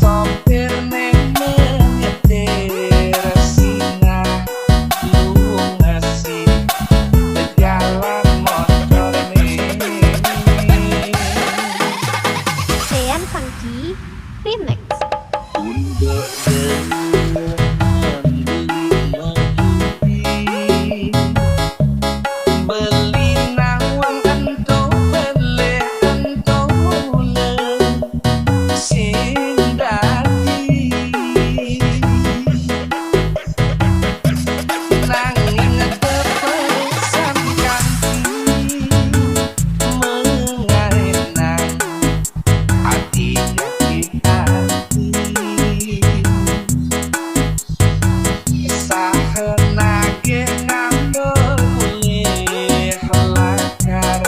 sopir neng menyetir singa lu ngasih jalan motor nih. Rean Fvnky Remix. Untuk beli nawang entuk beli entuk mulai sing dadi nanging kepesan kanthi mengaenang hati sahenage ngandel mulih lakar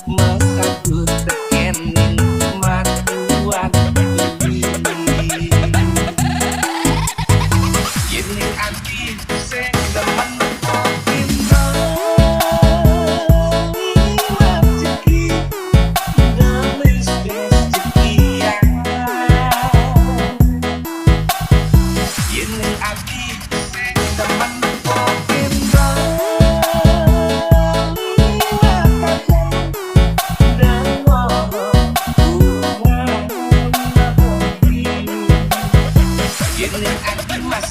mesabut tekening matuan beli yen ati sing demen pinter rezeki delis rezeki yen ati sing demen pinter dan woho yen ati mas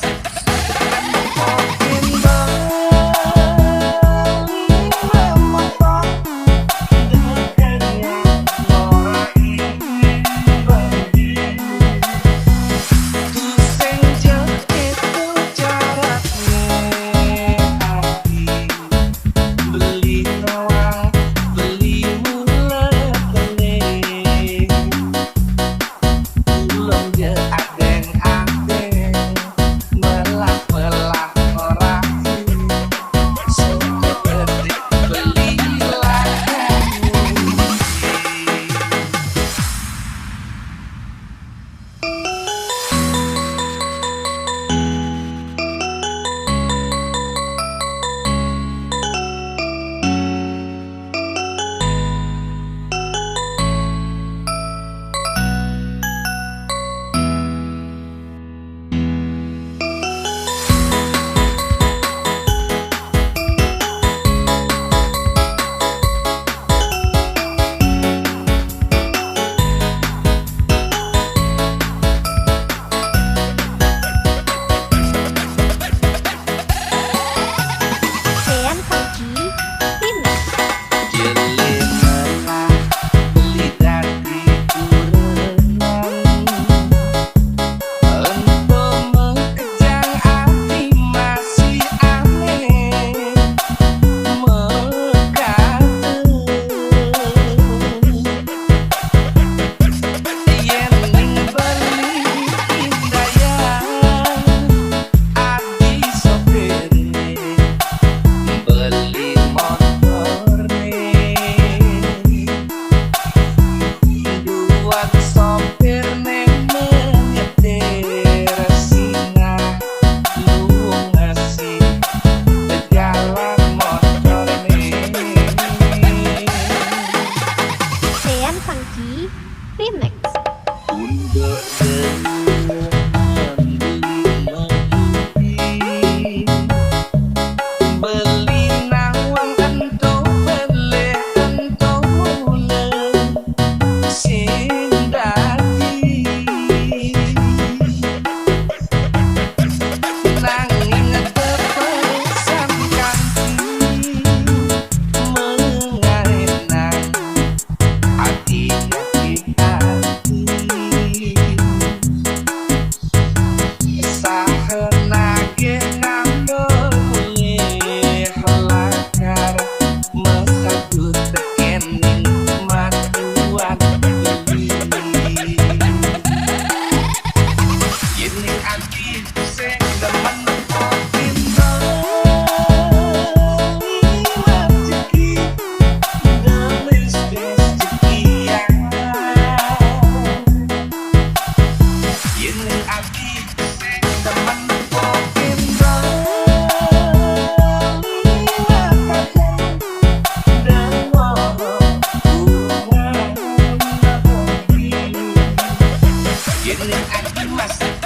Rean Fvnky Remix. beli dadi kurenang untuk mengejang hati masih aneh mekate yen ning beli indayang adi sopirne beli motor buat sopir neng menyetir singa lu ngasih jalan motor Rean Fvnky Remix. untuk beli nawang entuk beli entuk mulai sing dadi nanging kepesan kanthi mengaenang hati sahenage ngandel mulih lakar mesabut tekening matuan beli yen ati sing demen pinter rezeki delis rezeki yen ati sing demen pinter dan woho yen Ini adi mas